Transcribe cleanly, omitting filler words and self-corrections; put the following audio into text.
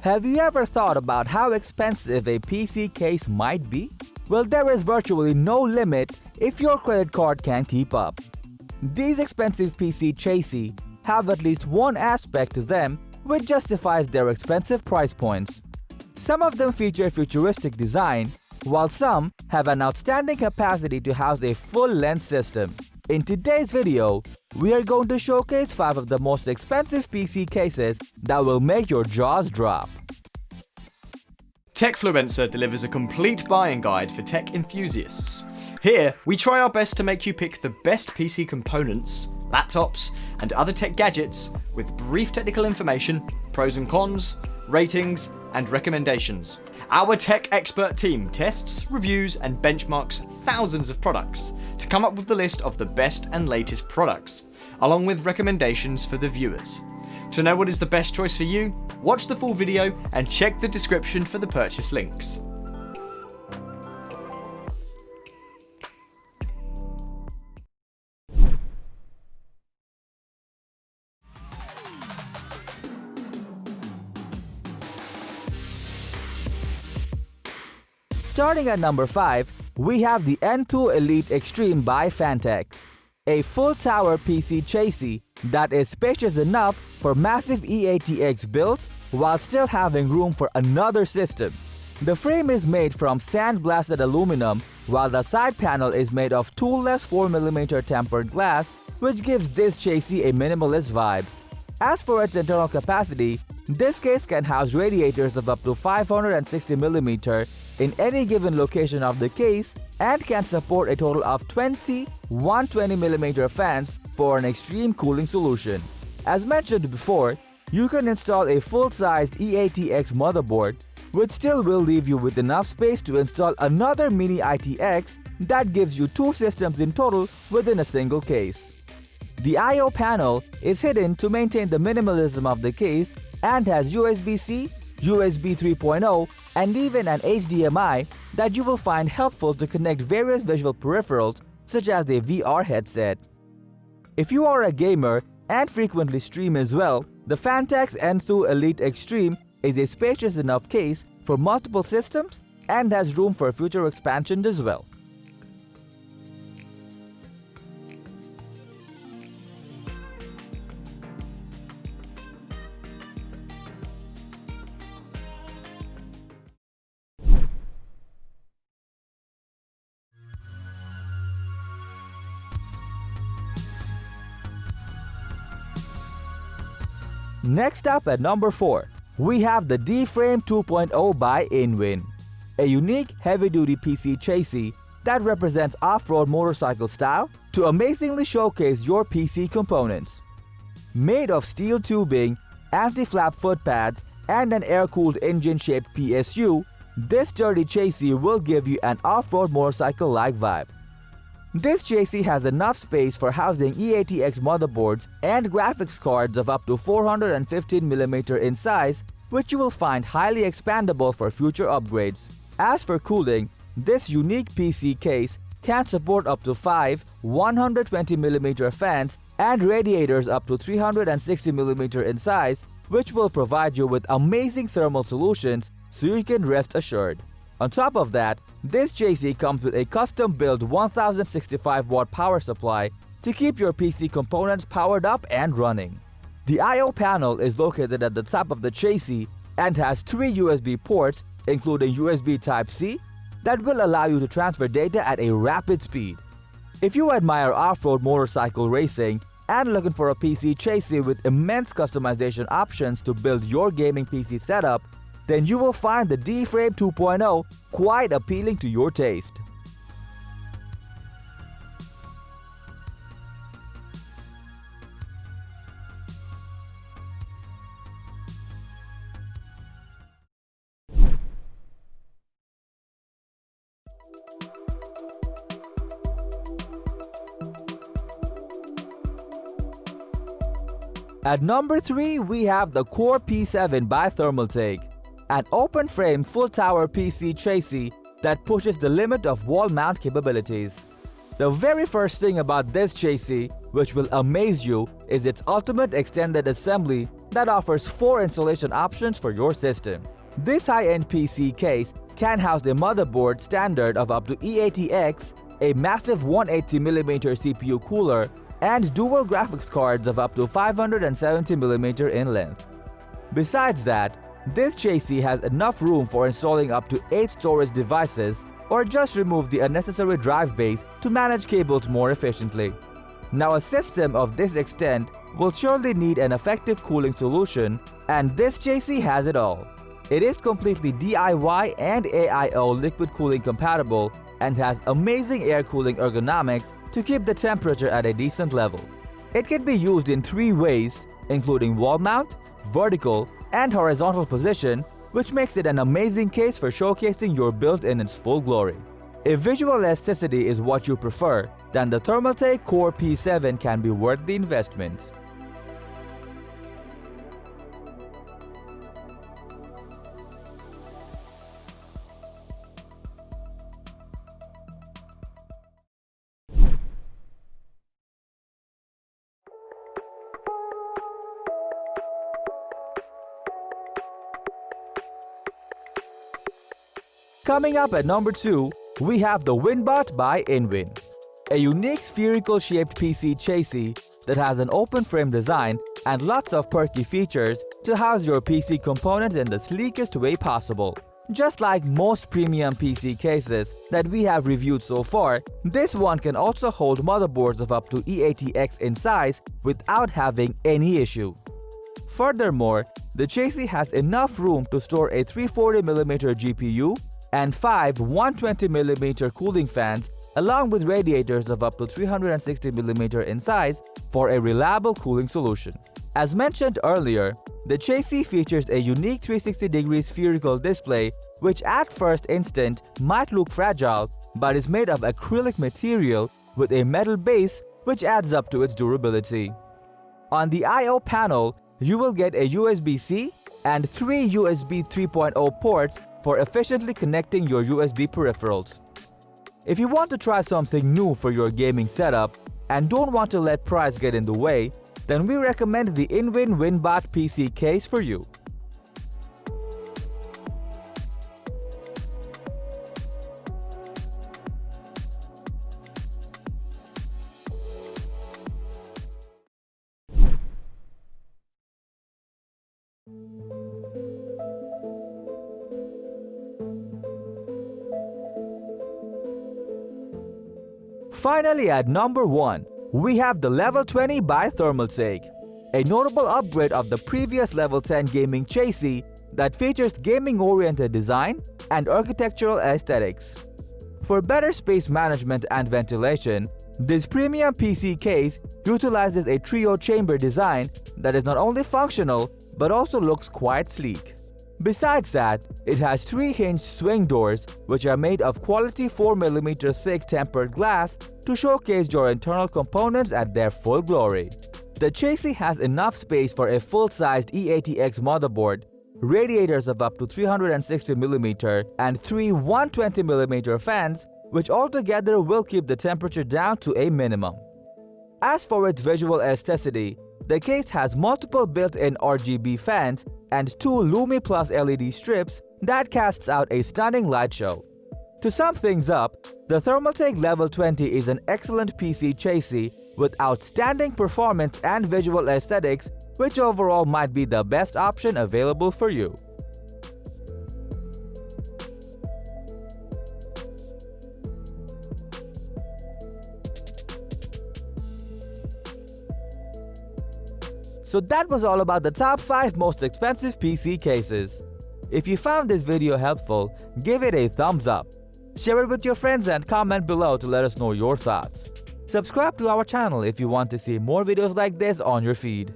Have you ever thought about how expensive a PC case might be? Well, there is virtually no limit if your credit card can keep up. These expensive PC chassis have at least one aspect to them which justifies their expensive price points. Some of them feature futuristic design, while some have an outstanding capacity to house a full-length system. In today's video, we are going to showcase 5 of the most expensive PC cases that will make your jaws drop. Techfluencer delivers a complete buying guide for tech enthusiasts. Here, we try our best to make you pick the best PC components, laptops, and other tech gadgets with brief technical information, pros and cons, ratings, and recommendations. Our tech expert team tests, reviews, and benchmarks thousands of products to come up with the list of the best and latest products, along with recommendations for the viewers. To know what is the best choice for you, watch the full video and check the description for the purchase links. Starting at number 5, we have the Enthoo Elite Extreme by Phanteks, a full tower PC chassis that is spacious enough for massive EATX builds while still having room for another system. The frame is made from sandblasted aluminum, while the side panel is made of toolless 4mm tempered glass, which gives this chassis a minimalist vibe. As for its internal capacity, this case can house radiators of up to 560mm in any given location of the case and can support a total of 20 120mm fans for an extreme cooling solution. As mentioned before, you can install a full-sized EATX motherboard, which still will leave you with enough space to install another mini ITX that gives you 2 systems in total within a single case. The I/O panel is hidden to maintain the minimalism of the case and has USB-C, USB 3.0, and even an HDMI that you will find helpful to connect various visual peripherals such as a VR headset. If you are a gamer and frequently stream as well, the Phanteks Enthoo Elite Extreme is a spacious enough case for multiple systems and has room for future expansions as well. Next up at number 4, we have the D-Frame 2.0 by InWin, a unique heavy-duty PC chassis that represents off-road motorcycle style to amazingly showcase your PC components. Made of steel tubing, anti-flap foot pads, and an air-cooled engine-shaped PSU, this sturdy chassis will give you an off-road motorcycle-like vibe. This chassis has enough space for housing EATX motherboards and graphics cards of up to 415mm in size, which you will find highly expandable for future upgrades. As for cooling, this unique PC case can support up to 5 120mm fans and radiators up to 360mm in size, which will provide you with amazing thermal solutions so you can rest assured. On top of that, this chassis comes with a custom-built 1065-watt power supply to keep your PC components powered up and running. The I/O panel is located at the top of the chassis and has 3 USB ports, including USB Type-C, that will allow you to transfer data at a rapid speed. If you admire off-road motorcycle racing and looking for a PC chassis with immense customization options to build your gaming PC setup, then you will find the D-Frame 2.0 quite appealing to your taste. At number 3, we have the Core P7 by Thermaltake, an open-frame full-tower PC chassis that pushes the limit of wall mount capabilities. The very first thing about this chassis, which will amaze you, is its ultimate extended assembly that offers 4 installation options for your system. This high-end PC case can house a motherboard standard of up to E80X, a massive 180mm CPU cooler, and dual graphics cards of up to 570mm in length. Besides that, this chassis has enough room for installing up to 8 storage devices, or just remove the unnecessary drive bays to manage cables more efficiently. Now, a system of this extent will surely need an effective cooling solution, and this chassis has it all. It is completely DIY and AIO liquid cooling compatible and has amazing air cooling ergonomics to keep the temperature at a decent level. It can be used in 3 ways, including wall mount, vertical, and horizontal position, which makes it an amazing case for showcasing your build in its full glory. If visual elasticity is what you prefer, then the Thermaltake Core P7 can be worth the investment. Coming up at number 2, we have the Winbot by InWin, a unique spherical-shaped PC chassis that has an open frame design and lots of perky features to house your PC components in the sleekest way possible. Just like most premium PC cases that we have reviewed so far, this one can also hold motherboards of up to E80X in size without having any issue. Furthermore, the chassis has enough room to store a 340mm GPU and 5 120mm cooling fans, along with radiators of up to 360mm in size for a reliable cooling solution. As mentioned earlier, the chassis features a unique 360-degree spherical display which at first instant might look fragile, but is made of acrylic material with a metal base which adds up to its durability. On the I/O panel, you will get a USB-C and 3 USB 3.0 ports for efficiently connecting your USB peripherals. If you want to try something new for your gaming setup and don't want to let price get in the way, then we recommend the InWin Winbot PC case for you. Finally, at number 1, we have the Level 20 by Thermaltake, a notable upgrade of the previous Level 10 gaming chassis that features gaming-oriented design and architectural aesthetics. For better space management and ventilation, this premium PC case utilizes a trio chamber design that is not only functional but also looks quite sleek. Besides that, it has 3 hinged swing doors which are made of quality 4mm thick tempered glass to showcase your internal components at their full glory. The chassis has enough space for a full-sized E80X motherboard, radiators of up to 360mm and 3 120mm fans, which altogether will keep the temperature down to a minimum. As for its visual aestheticity, the case has multiple built-in RGB fans and 2 Lumi Plus LED strips that casts out a stunning light show. To sum things up, the Thermaltake Level 20 is an excellent PC chassis with outstanding performance and visual aesthetics, which overall might be the best option available for you. So that was all about the top 5 most expensive PC cases. If you found this video helpful, give it a thumbs up. Share it with your friends and comment below to let us know your thoughts. Subscribe to our channel if you want to see more videos like this on your feed.